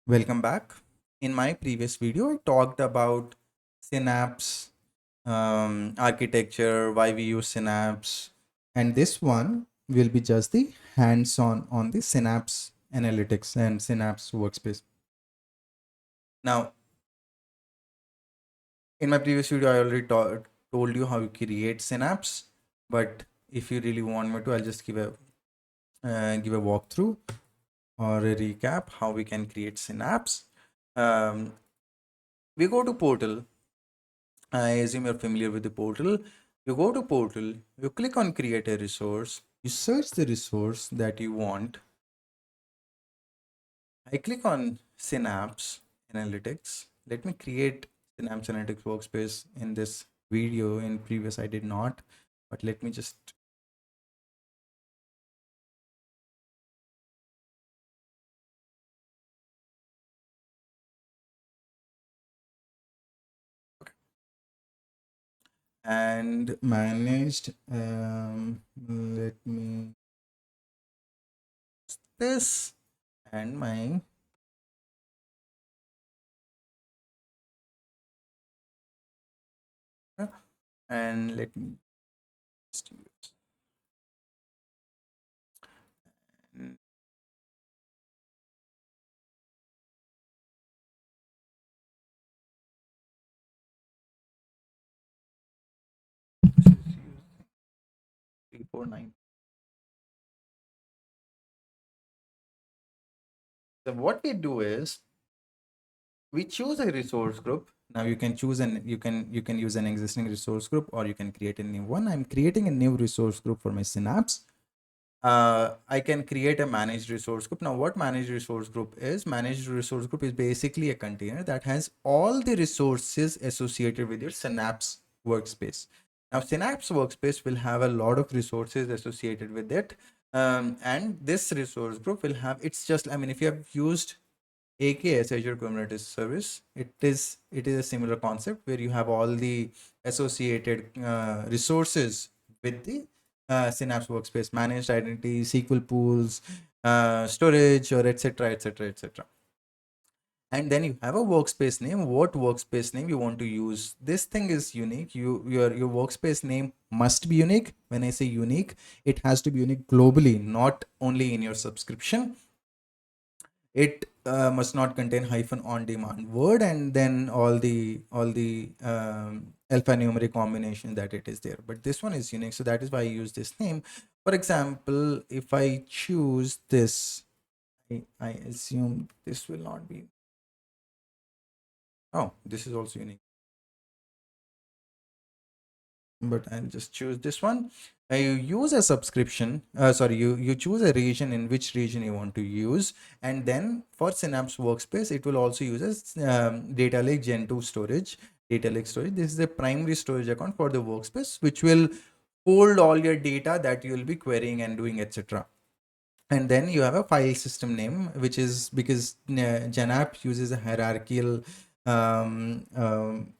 Welcome back. In my previous video, I talked about Synapse architecture, why we use Synapse, and this one will be just the hands-on on the Synapse Analytics and Synapse Workspace. Now, in my previous video, I already told you how you create Synapse, but if you really want me to, I'll just give a walkthrough or a recap how we can create Synapse. We go to portal. I assume you're familiar with the portal. You go to portal, you click on create a resource, you search the resource that you want. I click on Synapse Analytics. Let me create Synapse Analytics workspace in this video. In previous, I did not, but let me just and managed. Let me this and my and let me just use 349. So what we do is we choose a resource group. Now you can choose you can use an existing resource group, or you can create a new one. I'm creating a new resource group for my Synapse. I can create a managed resource group. Now what managed resource group is? Managed resource group is basically a container that has all the resources associated with your Synapse workspace. Now Synapse workspace will have a lot of resources associated with it. And this resource group will have, it's just, I mean, if you have used AKS, Azure Kubernetes Service, it is a similar concept where you have all the associated resources with the Synapse Workspace, managed identity, SQL pools, storage, or etc., etc., etc. And then you have a workspace name. What workspace name you want to use? This thing is unique. Your workspace name must be unique. When I say unique, it has to be unique globally, not only in your subscription. It must not contain hyphen on demand word and then all the alphanumeric combination that it is there, but this one is unique, so that is why I use this name. For example, if I choose this, I assume this will not be, oh, this is also unique, but I'll just choose this one. You use a subscription, sorry, you choose a region, in which region you want to use, and then for Synapse Workspace, it will also use as Data Lake Gen 2 storage, Data Lake storage. This is the primary storage account for the workspace, which will hold all your data that you will be querying and doing, etc. And then you have a file system name, which is because Janap uses a hierarchical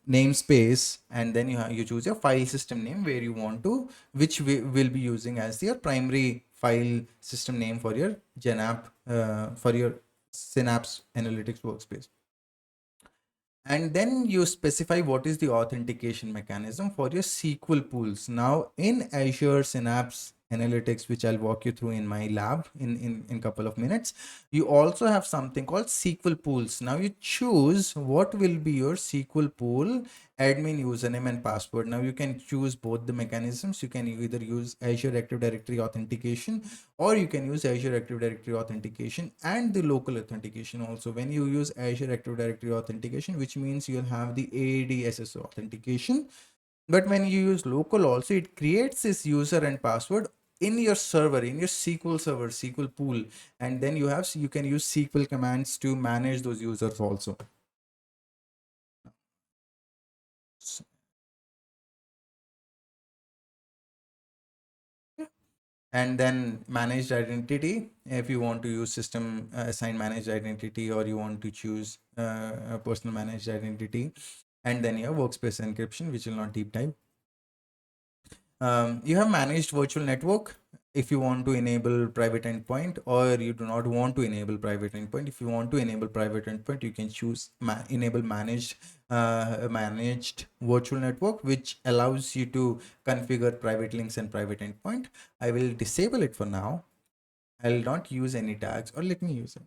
namespace, and then you choose your file system name where you want to, which we will be using as your primary file system name for your Janap, for your Synapse Analytics workspace. And then you specify what is the authentication mechanism for your SQL pools. Now in Azure Synapse Analytics, which I'll walk you through in my lab in couple of minutes, you also have something called SQL pools. Now you choose what will be your SQL pool admin username and password. Now you can choose both the mechanisms. You can either use Azure Active Directory authentication, or you can use Azure Active Directory authentication and the local authentication also. When you use Azure Active Directory authentication, which means you'll have the AAD-SSO authentication, but when you use local also, it creates this user and password in your server, in your SQL server, SQL pool, and then you can use SQL commands to manage those users also. And then managed identity, if you want to use system assign managed identity, or you want to choose a personal managed identity. And then you have workspace encryption, which will not deep dive. You have managed virtual network. if you want to enable private endpoint, or you do not want to enable private endpoint. If you want to enable private endpoint, you can choose enable managed virtual network, which allows you to configure private links and private endpoint. I will disable it for now. I'll not use any tags, or let me use it.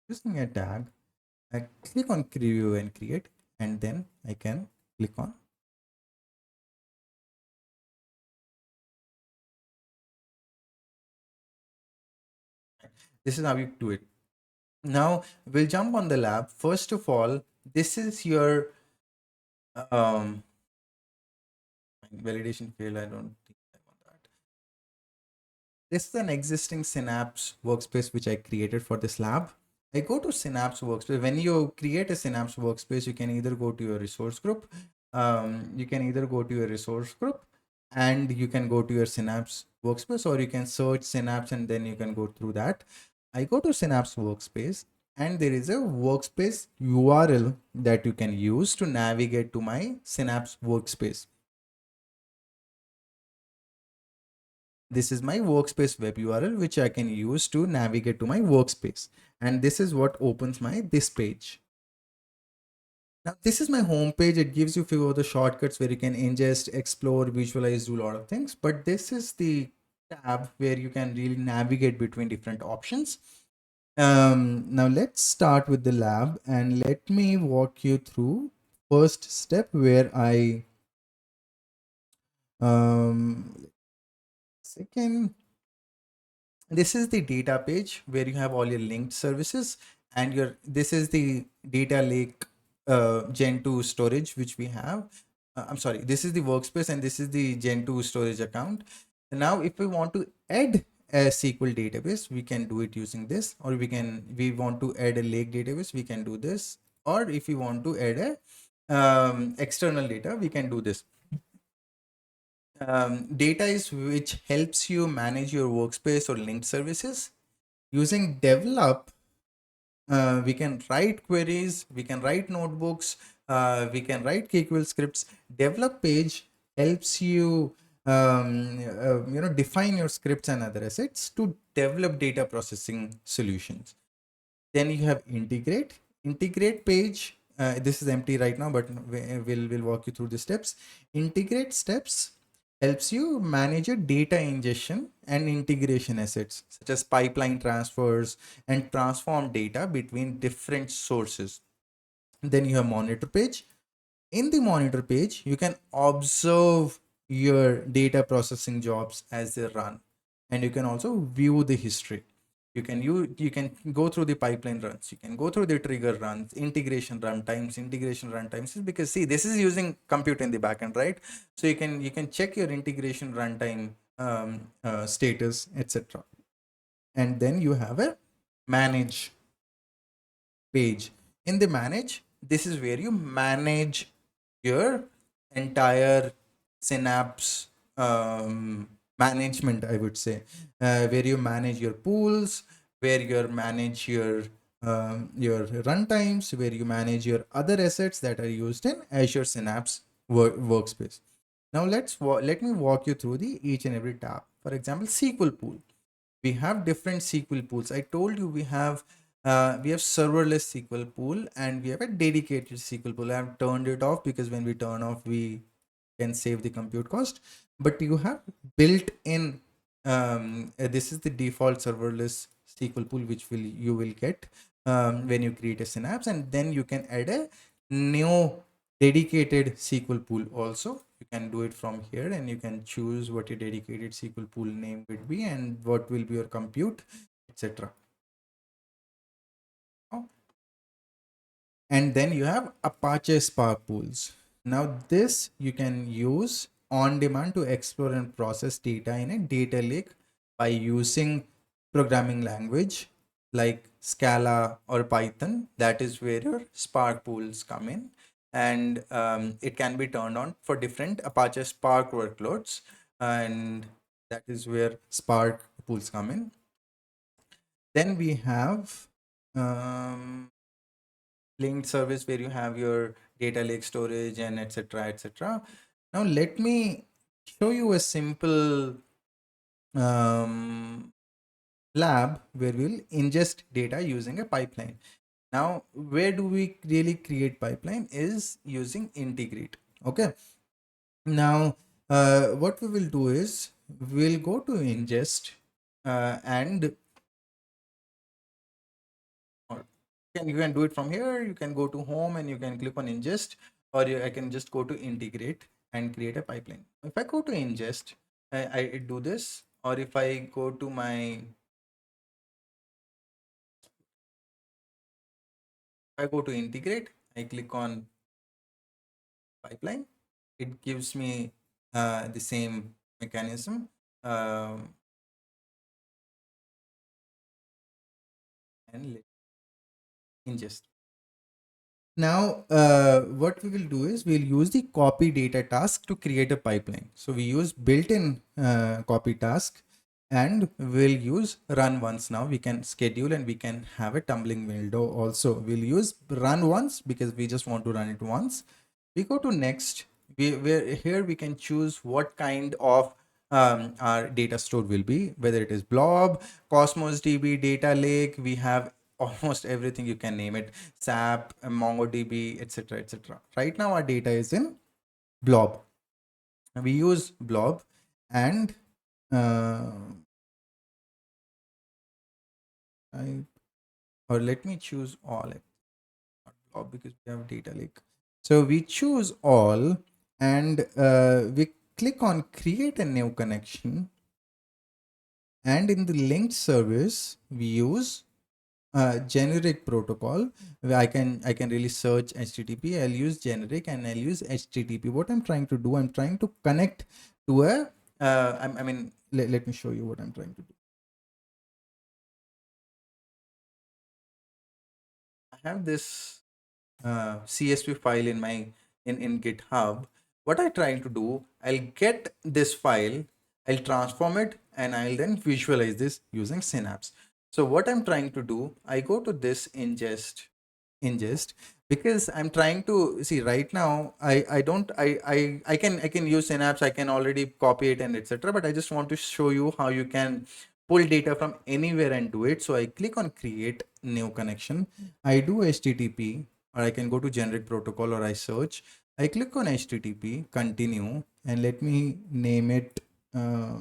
Using a tag, I click on preview and create, and then I can click on. This is how you do it. Now we'll jump on the lab. First of all, this is your validation failed. I don't think I want that. This is an existing Synapse workspace which I created for this lab. I go to Synapse workspace. When you create a Synapse workspace, you can either go to your resource group. You can either go to your resource group, and you can go to your Synapse workspace, or you can search Synapse and then you can go through that. I go to Synapse workspace, and there is a workspace URL that you can use to navigate to my Synapse workspace. This is my workspace web URL, which I can use to navigate to my workspace. And this is what opens this page. Now, this is my home page. It gives you a few of the shortcuts where you can ingest, explore, visualize, do a lot of things. But this is the tab where you can really navigate between different options. Now let's start with the lab, and let me walk you through first step where I second, this is the data page where you have all your linked services, and this is the data lake gen 2 storage which we have. I'm sorry, this is the workspace, and this is the gen 2 storage account. And now if we want to add a SQL database, we can do it using this, or we want to add a lake database, we can do this, or if we want to add a external data, we can do this. Data is which helps you manage your workspace or linked services. Using develop, we can write queries, we can write notebooks, we can write SQL scripts. Develop page helps you define your scripts and other assets to develop data processing solutions. Then you have integrate page. This is empty right now, but we'll walk you through the steps. Integrate steps helps you manage your data ingestion and integration assets, such as pipeline transfers and transform data between different sources. Then you have monitor page. In the monitor page, you can observe your data processing jobs as they run, and you can also view the history. You can go through the pipeline runs, you can go through the trigger runs, integration runtimes, because see, this is using compute in the backend, right? So you can check your integration runtime status, etc. And then you have a manage page. In the manage, this is where you manage your entire Synapse management, I would say, where you manage your pools, where you manage your runtimes, where you manage your other assets that are used in Azure Synapse workspace. Now let me walk you through the each and every tab. For example, SQL pool. We have different SQL pools. I told you we have serverless SQL pool, and we have a dedicated SQL pool. I have turned it off because when we turn off, we can save the compute cost. But you have built in this is the default serverless SQL pool which you will get when you create a Synapse, and then you can add a new dedicated SQL pool also. You can do it from here, and you can choose what your dedicated SQL pool name would be and what will be your compute, etc. And then you have Apache Spark pools. Now this you can use on demand to explore and process data in a data lake by using programming language like Scala or Python. That is where your Spark pools come in, and it can be turned on for different Apache Spark workloads, and that is where Spark pools come in. Then we have linked service where you have your data lake storage and etc. etc. Now let me show you a simple lab where we'll ingest data using a pipeline. Now, where do we really create pipeline is using integrate. Okay. Now, what we will do is we'll go to ingest and or you can do it from here. You can go to home and you can click on ingest, or I can just go to integrate and create a pipeline. If I go to ingest, I do this, or if I go to my, I go to integrate, I click on pipeline, it gives me the same mechanism. And ingest. Now, what we will do is we'll use the copy data task to create a pipeline. So we use built-in copy task, and we'll use run once. Now we can schedule and we can have a tumbling window also. We'll use run once because we just want to run it once. We go to next. Here we can choose what kind of our data stored will be, whether it is blob, Cosmos DB, data lake. We have almost everything, you can name it, SAP, MongoDB, etc., etc. Right now our data is in blob. We use blob, and or let me choose all, not blob because we have data lake. So we choose all, and we click on create a new connection, and in the linked service we use generic protocol. Where I can really search HTTP. I'll use generic and I'll use HTTP. What I'm trying to do, I'm trying to connect to a I mean, let me show you what I'm trying to do. I have this CSV file in my in GitHub. What I try to do, I'll get this file, I'll transform it, and I'll then visualize this using Synapse. So what I'm trying to do, I go to this ingest because I'm trying to see right now. I don't I can use Synapse. I can already copy it and etc. But I just want to show you how you can pull data from anywhere and do it. So I click on create new connection. I do HTTP, or I can go to generic protocol, or I search. I click on HTTP, continue, and let me name it. Uh,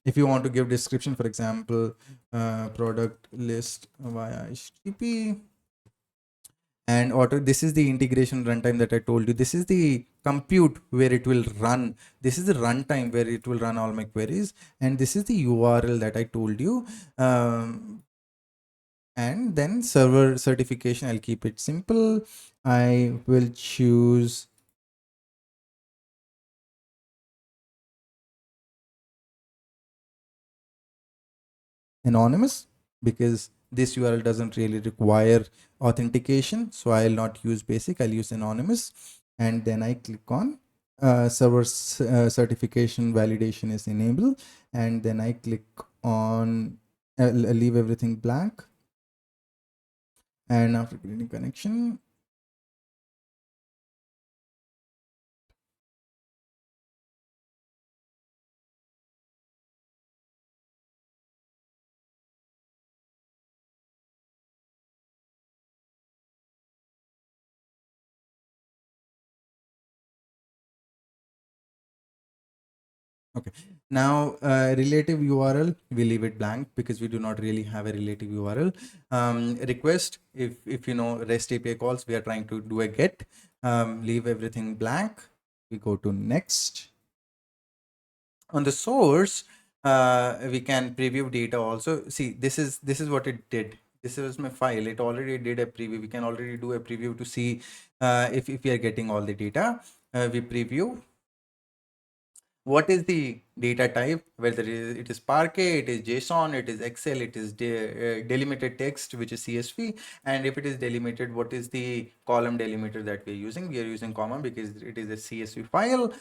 if you want to give description, for example, product list via HTTP, and auto, this is the integration runtime that I told you. This is the compute where it will run. This is the runtime where it will run all my queries, and this is the URL that I told you. And then server certification, I'll keep it simple. I will choose anonymous because this URL doesn't really require authentication. So I'll not use basic, I'll use anonymous. And then I click on server certification validation is enabled. And then I click on leave everything blank. And after creating connection, okay. Now, relative URL, we leave it blank because we do not really have a relative URL. Request, if you know REST API calls, we are trying to do a get. Leave everything blank. We go to next. On the source, we can preview data also. See, this is what it did. This was my file. It already did a preview. We can already do a preview to see if we are getting all the data. We preview. what is the data type, whether it is Parquet, it is JSON, it is Excel, it is delimited text, which is CSV, and if it is delimited, what is the column delimiter that we are using? We are using comma because it is a CSV file.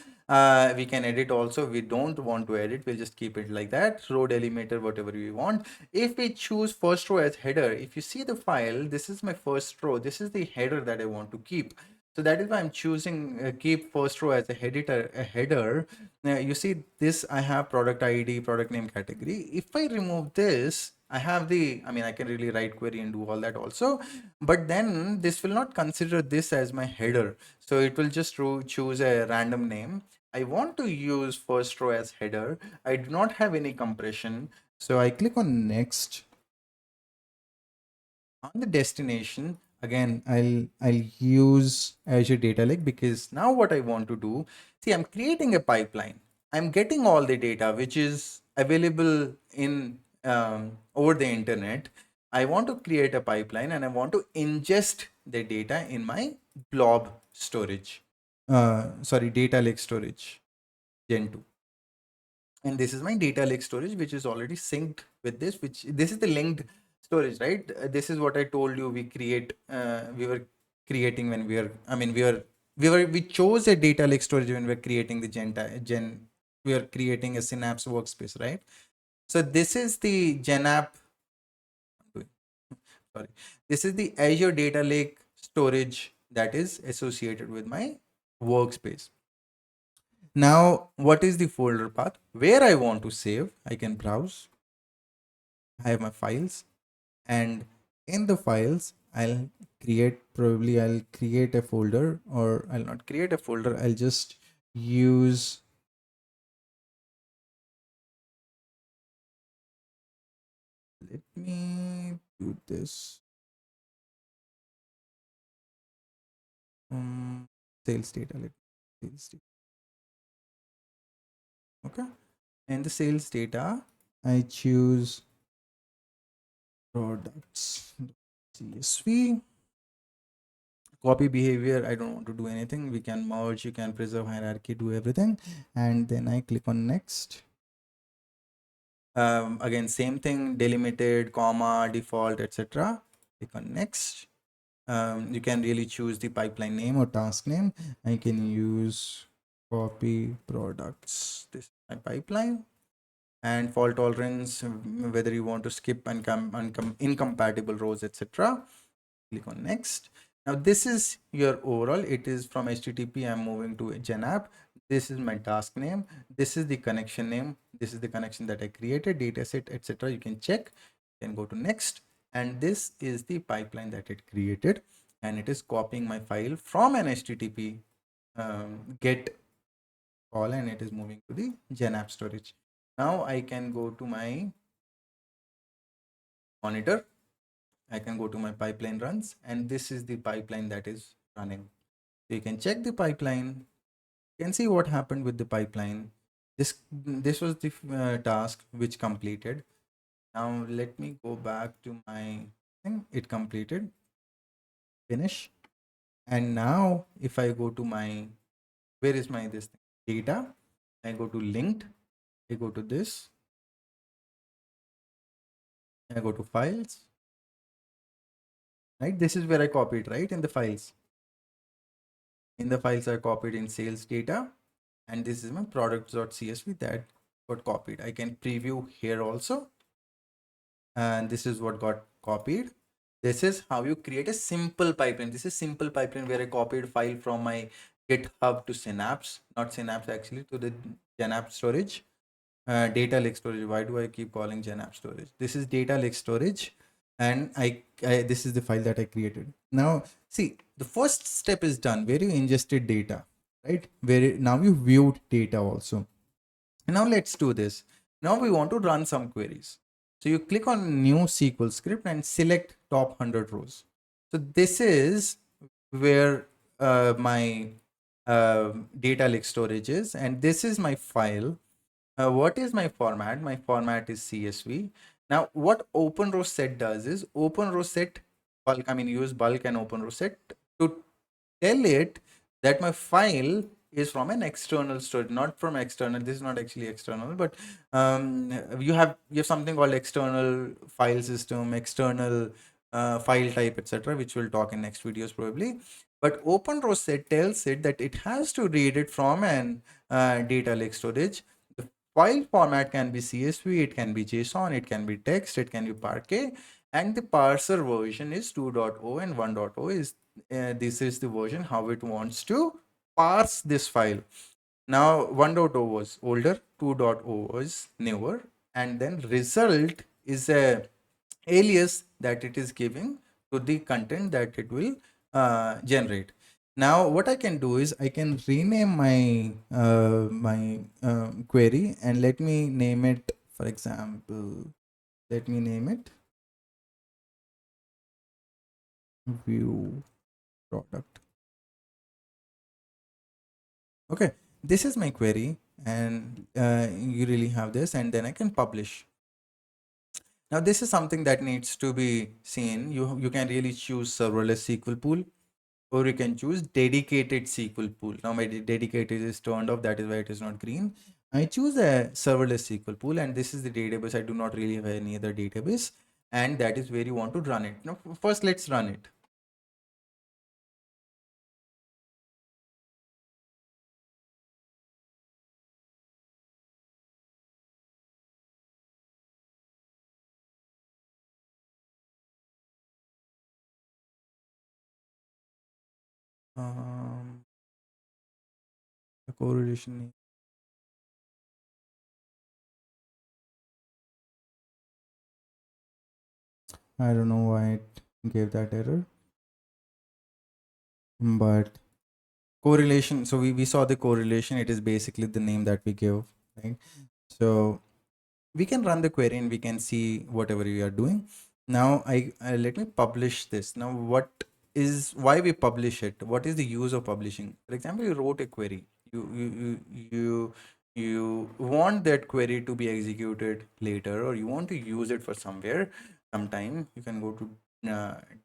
We can edit also. We don't want to edit, we'll just keep it like that. Row delimiter, whatever we want. If we choose first row as header, if you see the file, this is my first row, this is the header that I want to keep. So that is why I'm choosing keep first row as a header. Now you see this, I have product ID, product name, category. If I remove this, I have the, I mean, I can really write query and do all that also, but then this will not consider this as my header. So it will just choose a random name. I want to use first row as header. I do not have any compression. So I click on next. On the destination, again, I'll use Azure Data Lake, because now what I want to do, see, I'm creating a pipeline. I'm getting all the data which is available in over the internet. I want to create a pipeline and I want to ingest the data in my blob storage. Sorry, data lake storage, Gen 2. And this is my data lake storage, which is already synced with this, which this is the linked storage, right? This is what I told you we were creating when we were, I mean, we chose a data lake storage when we were creating the we are creating a Synapse workspace, right? So this is the Gen app, sorry, this is the Azure Data Lake storage that is associated with my workspace. Now, what is the folder path? Where I want to save, I can browse. I have my files, and in the files, I'll create a folder, or I'll not create a folder. I'll just use, let me do this. Sales data, sales data. Okay. And the sales data, I choose products, CSV. Copy behavior, I don't want to do anything. We can merge, you can preserve hierarchy, do everything. And then I click on next. Again, same thing, delimited, comma, default, etc. Click on next. You can really choose the pipeline name or task name. I can use copy products. This is my pipeline. And fault tolerance, whether you want to skip incompatible rows, etc. Click on next. Now this is your overall. It is from HTTP. I'm moving to GenApp. This is my task name. This is the connection name. This is the connection that I created, dataset, etc. You can check. You can go to next. And this is the pipeline that it created. And it is copying my file from an HTTP get call, and it is moving to the GenApp storage. Now I can go to my monitor. I can go to my pipeline runs, and this is the pipeline that is running. So you can check the pipeline. You can see what happened with the pipeline. This was the task which completed. Now let me go back to my thing. It completed. Finish. And now if I go to my, where is my this thing? Data? I go to linked. I go to this. I go to files. Right? This is where I copied, right? In the files. In the files I copied in sales data. And this is my products.csv that got copied. I can preview here also. And this is what got copied. This is how you create a simple pipeline. This is simple pipeline where I copied file from my GitHub to Synapse, not Synapse actually, to the GenApp storage. Data lake storage. Why do I keep calling GenApp storage? This is data lake storage, and this is the file that I created. Now see, the first step is done where you ingested data, right? Now you viewed data also. And now let's do this. Now we want to run some queries. So you click on new SQL script and select top 100 rows. So this is where my data lake storage is, and this is my file. What is my format? My format is CSV. Now what open row set does is open row set bulk, I mean use bulk and open row set to tell it that my file is from an external storage, not from external. This is not actually external, but you have something called external file system, external file type, etc., which we'll talk in next videos probably. But OpenRow set tells it that it has to read it from an data lake storage. The file format can be CSV, it can be JSON, it can be text, it can be Parquet, and the parser version is 2.0 and 1.0 is this is the version how it wants to parse this file. Now 1.0 was older, 2.0 was newer, and then result is a alias that it is giving to the content that it will generate. Now what I can do is I can rename my query, and let me name it, for example, let me name it view product. Okay, this is my query, and you really have this, and then I can publish. Now this is something that needs to be seen. You can really choose serverless SQL pool, or you can choose dedicated SQL pool. Now my dedicated is turned off, that is why it is not green. I choose a serverless SQL pool, and this is the database. I do not really have any other database, and that is where you want to run it. Now first let's run it. The correlation, I don't know why it gave that error, but correlation, so we saw the correlation. It is basically the name that we give, right? So we can run the query and we can see whatever we are doing. Now I let me publish this. Now what is, why we publish it, what is the use of publishing? For example, you wrote a query, you want that query to be executed later, or you want to use it for somewhere sometime. You can go to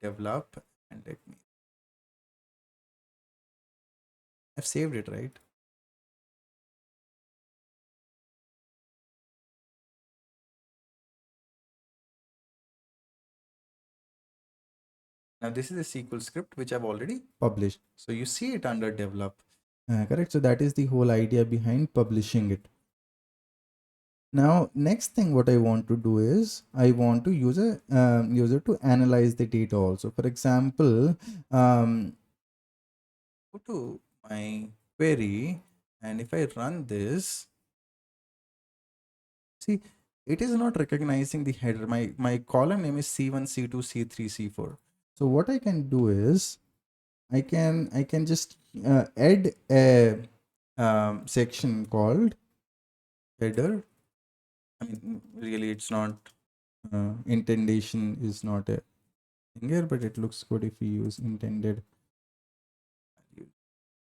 develop, and let me, I've saved it, right? Now this is a SQL script which I've already published. So you see it under develop, correct? So that is the whole idea behind publishing it. Now, next thing what I want to do is I want to use a user to analyze the data also. For example, go to my query, and if I run this, see, it is not recognizing the header. My column name is C1, C2, C3, C4. So what I can do is I can just add a section called header. I mean, really, it's not intention is not a thing here, but it looks good if we use intended value.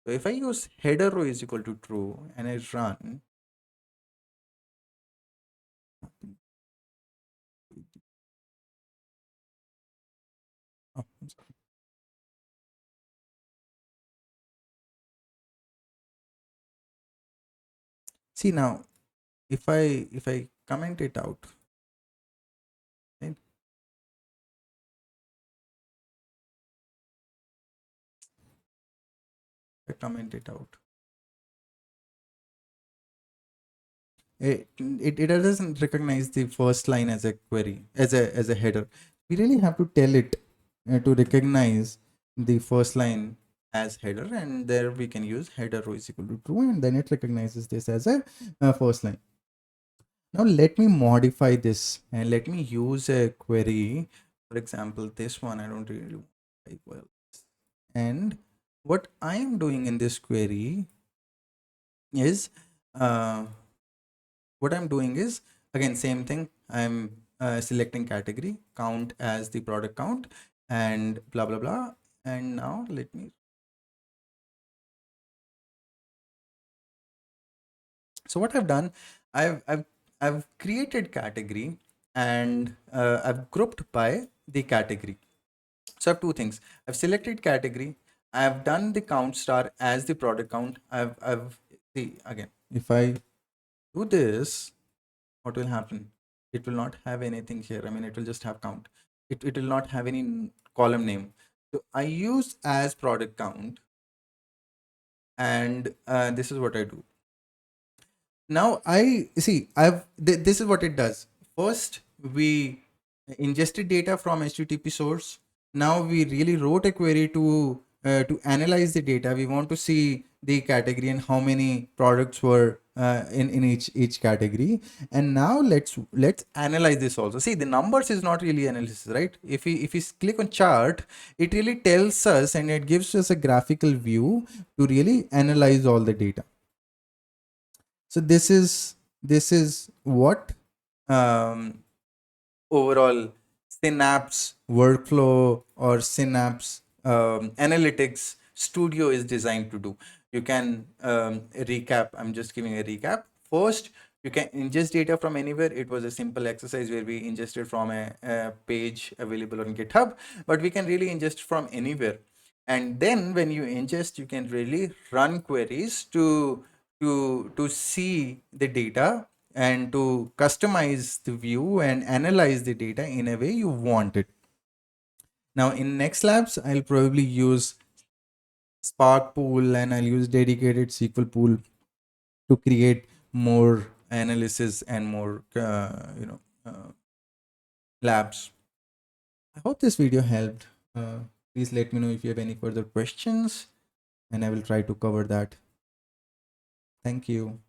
So if I use header row is equal to true and I run, oh, I'm sorry. See now, if I comment it out, right? I comment it out. It doesn't recognize the first line as a query, as a header. We really have to tell it to recognize the first line as header, and there we can use header row is equal to true, and then it recognizes this as a first line. Now let me modify this and let me use a query. For example, this one I don't really like well. And what I am doing in this query is uh, what I'm doing is, again, same thing. I'm selecting category, count as the product count, and blah blah blah. And now let me, so what I've done, I've created category, and I've grouped by the category. So I have two things. I've selected category, I've done the count star as the product count. I've see again. If I do this, what will happen? It will not have anything here. I mean, it will just have count. It will not have any column name. So I use as product count, and this is what I do. Now I see this is what it does. First, we ingested data from HTTP source. Now we really wrote a query to analyze the data. We want to see the category and how many products were in each category. And now let's analyze this also. See, the numbers is not really analysis, right? If we click on chart, it really tells us and it gives us a graphical view to really analyze all the data. So this is what um, overall Synapse workflow or Synapse Analytics Studio is designed to do. You can recap. I'm just giving a recap. First, you can ingest data from anywhere. It was a simple exercise where we ingested from a page available on GitHub, but we can really ingest from anywhere. And then when you ingest, you can really run queries to see the data and to customize the view and analyze the data in a way you want it. Now in next labs, I'll probably use Spark Pool and I'll use dedicated SQL Pool to create more analysis and more labs. I hope this video helped. Please let me know if you have any further questions and I will try to cover that. Thank you.